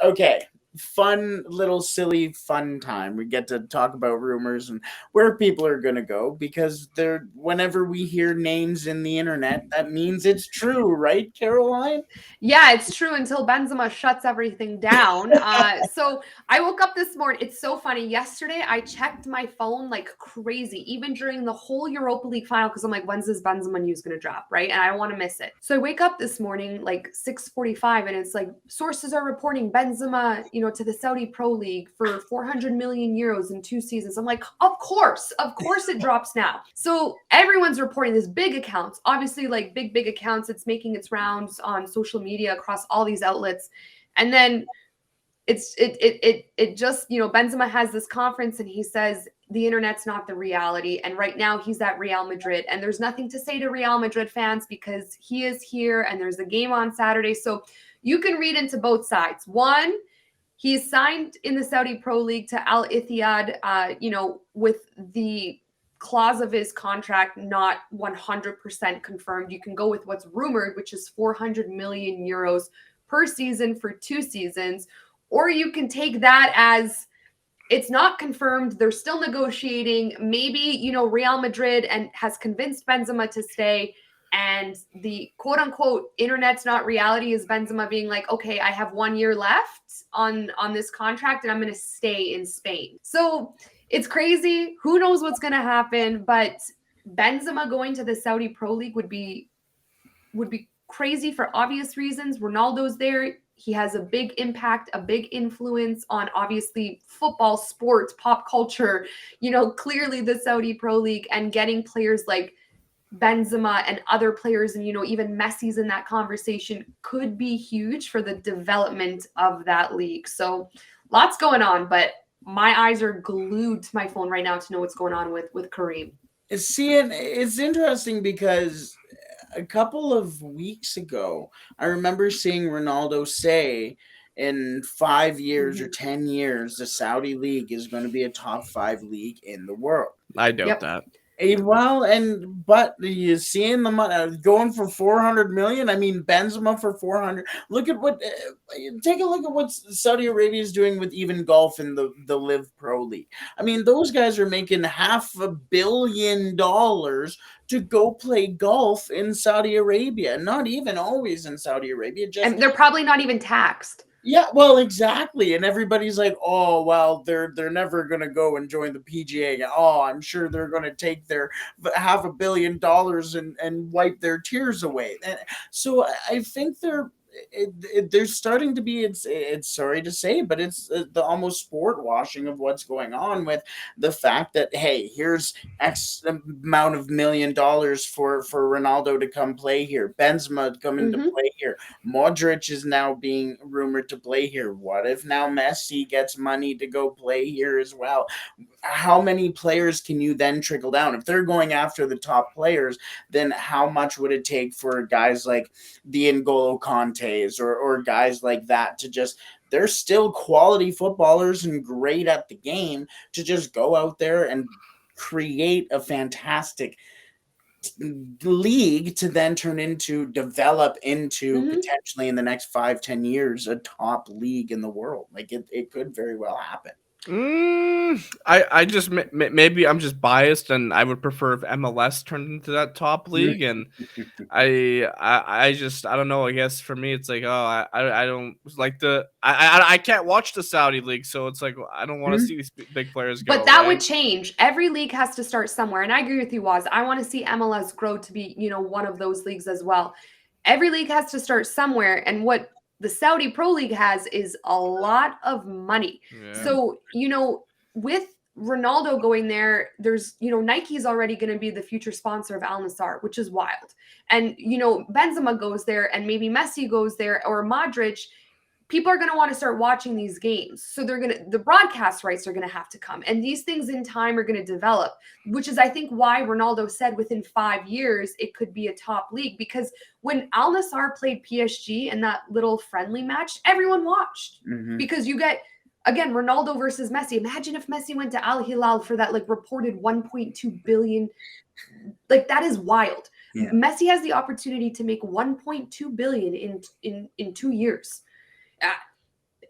Okay. Fun little silly fun time. We get to talk about rumors and where people are going to go because they're whenever we hear names in the internet, that means it's true, right, Caroline? Yeah, it's true until Benzema shuts everything down. So I woke up this morning. It's so funny. Yesterday, I checked my phone like crazy, even during the whole Europa League final, because I'm like, when's this Benzema news going to drop, right? And I don't want to miss it. So I wake up this morning like 6:45, and it's like sources are reporting Benzema, to the Saudi Pro League for 400 million euros in 2 seasons. I'm like, of course it drops now. So everyone's reporting this big accounts, obviously like big accounts. It's making its rounds on social media across all these outlets. And then it just, Benzema has this conference and he says the internet's not the reality. And right now he's at Real Madrid and there's nothing to say to Real Madrid fans because he is here and there's a game on Saturday. So you can read into both sides. One, he's signed in the Saudi Pro League to Al Ittihad, with the clause of his contract not 100% confirmed. You can go with what's rumored, which is 400 million euros per season for 2 seasons. Or you can take that as it's not confirmed. They're still negotiating. Maybe, Real Madrid and has convinced Benzema to stay. And the quote unquote internet's not reality is Benzema being like, okay, I have 1 year left on this contract and I'm going to stay in Spain. So it's crazy. Who knows what's going to happen? But Benzema going to the Saudi Pro League would be crazy for obvious reasons. Ronaldo's there. He has a big impact, a big influence on obviously football, sports, pop culture, clearly the Saudi Pro League, and getting players like Benzema and other players and, even Messi's in that conversation could be huge for the development of that league. So lots going on, but my eyes are glued to my phone right now to know what's going on with Karim. See, and it's interesting because a couple of weeks ago, I remember seeing Ronaldo say in 5 years or 10 years, the Saudi League is going to be a top five league in the world. I doubt Yep. that. Well, but you seeing the money going for 400 million. I mean, Benzema for 400. Look at what. Take a look at what Saudi Arabia is doing with even golf in the Live Pro League. I mean, those guys are making $500 million to go play golf in Saudi Arabia. Not even always in Saudi Arabia. Just And they're probably not even taxed. yeah, well, exactly, and everybody's like, "Oh, well, they're never gonna go and join the PGA." Oh, I'm sure they're gonna take their $500 million and wipe their tears away. And so I think they're starting to be. It's sorry to say, but it's the almost sport washing of what's going on with the fact that hey, here's X amount of $1 million for Ronaldo to come play here, Benzema coming to play here. Modric is now being rumored to play here. What if now Messi gets money to go play here as well? How many players can you then trickle down? If they're going after the top players, then how much would it take for guys like the N'Golo Contes or guys like that to just they're still quality footballers and great at the game to just go out there and create a fantastic league to then develop into potentially in the next 5-10 years a top league in the world. Like it could very well happen. I just maybe I'm just biased, and I would prefer if MLS turned into that top league. And I just I don't know. I guess for me, it's like I don't like I can't watch the Saudi league, so it's like I don't want to see these big players go. But that would change. Every league has to start somewhere, and I agree with you, Woz. I want to see MLS grow to be one of those leagues as well. Every league has to start somewhere, and what the Saudi Pro League has is a lot of money. Yeah. So, with Ronaldo going there, there's, Nike's already going to be the future sponsor of Al Nassr, which is wild. And, Benzema goes there and maybe Messi goes there or Modric. People are going to want to start watching these games. So the broadcast rights are going to have to come. And these things in time are going to develop, which is, I think, why Ronaldo said within 5 years, it could be a top league. Because when Al Nassr played PSG in that little friendly match, everyone watched because you get, again, Ronaldo versus Messi. Imagine if Messi went to Al Hilal for that reported 1.2 billion. That is wild. Yeah. Messi has the opportunity to make 1.2 billion in 2 years.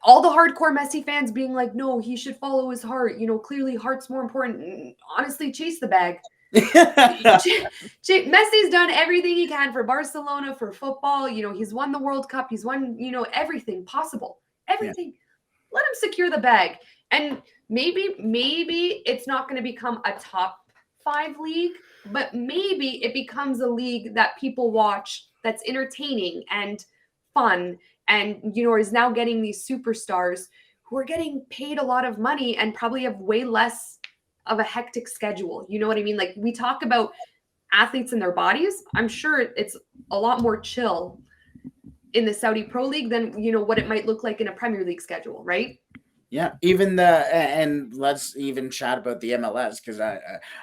all the hardcore Messi fans being like, no, he should follow his heart. You know, clearly heart's more important. Honestly, chase the bag. Messi's done everything he can for Barcelona, for football. You know, he's won the World Cup. He's won, you know, everything possible. Everything. Yeah. Let him secure the bag. And maybe it's not going to become a top 5 league, but maybe it becomes a league that people watch that's entertaining and fun, and, you know, is now getting these superstars who are getting paid a lot of money and probably have way less of a hectic schedule. You know what I mean? Like, we talk about athletes and their bodies. I'm sure it's a lot more chill in the Saudi Pro League than, you know, what it might look like in a Premier League schedule, right? Yeah, even and let's even chat about the MLS, because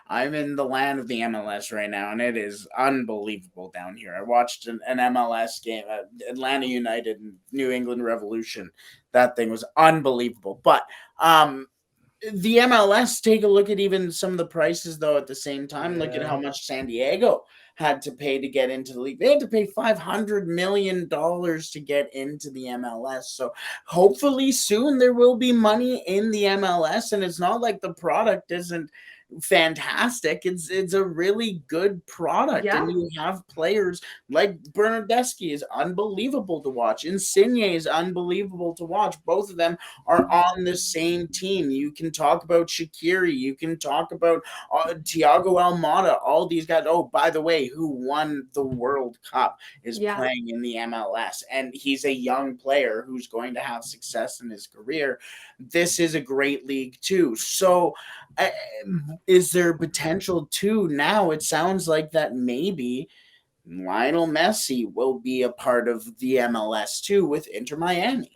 I'm in the land of the MLS right now, and it is unbelievable down here. I watched an MLS game, Atlanta United and New England Revolution. That thing was unbelievable. But the MLS, take a look at even some of the prices, though, at the same time. Look at how much San Diego had to pay to get into the league. They had to pay $500 million to get into the MLS. So hopefully soon there will be money in the MLS, and it's not like the product isn't fantastic. It's a really good product, and you have players like Bernardeschi is unbelievable to watch. Insigne is unbelievable to watch. Both of them are on the same team. You can talk about Shaqiri. You can talk about Thiago Almada. All these guys. Oh, by the way, who won the World Cup is playing in the MLS, and he's a young player who's going to have success in his career. This is a great league too. So is there potential too? Now it sounds like that maybe Lionel Messi will be a part of the MLS too with Inter Miami.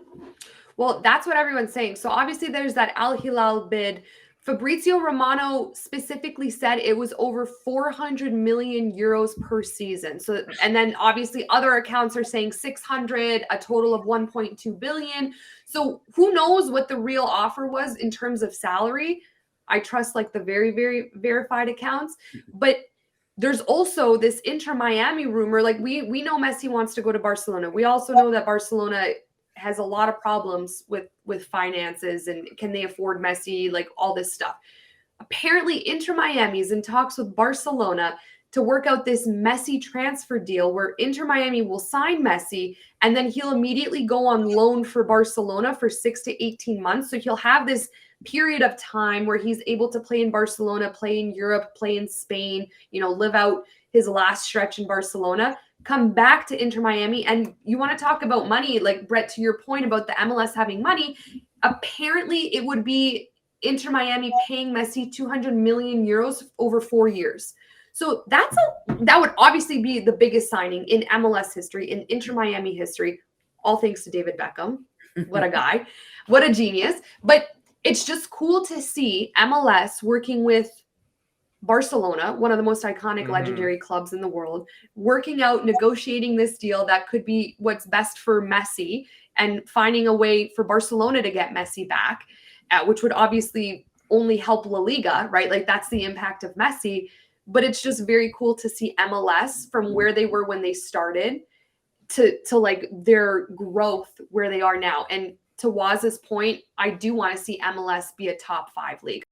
Well, that's what everyone's saying. So obviously there's that Al Hilal bid. Fabrizio Romano specifically said it was over 400 million euros per season. So, and then obviously other accounts are saying 600, a total of 1.2 billion. So who knows what the real offer was in terms of salary? I trust like the very, very verified accounts, but there's also this Inter Miami rumor. Like we know Messi wants to go to Barcelona. We also know that Barcelona has a lot of problems with finances and can they afford Messi, like all this stuff. Apparently Inter Miami is in talks with Barcelona to work out this Messi transfer deal where Inter Miami will sign Messi and then he'll immediately go on loan for Barcelona for 6 to 18 months. So he'll have this period of time where he's able to play in Barcelona, play in Europe, play in Spain, you know, live out his last stretch in Barcelona, come back to Inter Miami. And you want to talk about money, like Brett, to your point about the MLS having money, apparently it would be Inter Miami paying Messi 200 million euros over 4 years. So that would obviously be the biggest signing in MLS history, in Inter Miami history, all thanks to David Beckham. What a guy, what a genius. But it's just cool to see MLS working with Barcelona, one of the most iconic, legendary clubs in the world, working out, negotiating this deal that could be what's best for Messi and finding a way for Barcelona to get Messi back, which would obviously only help La Liga, right? Like that's the impact of Messi. But it's just very cool to see MLS from where they were when they started to like their growth where they are now. And to Waz's point, I do want to see MLS be a top 5 league.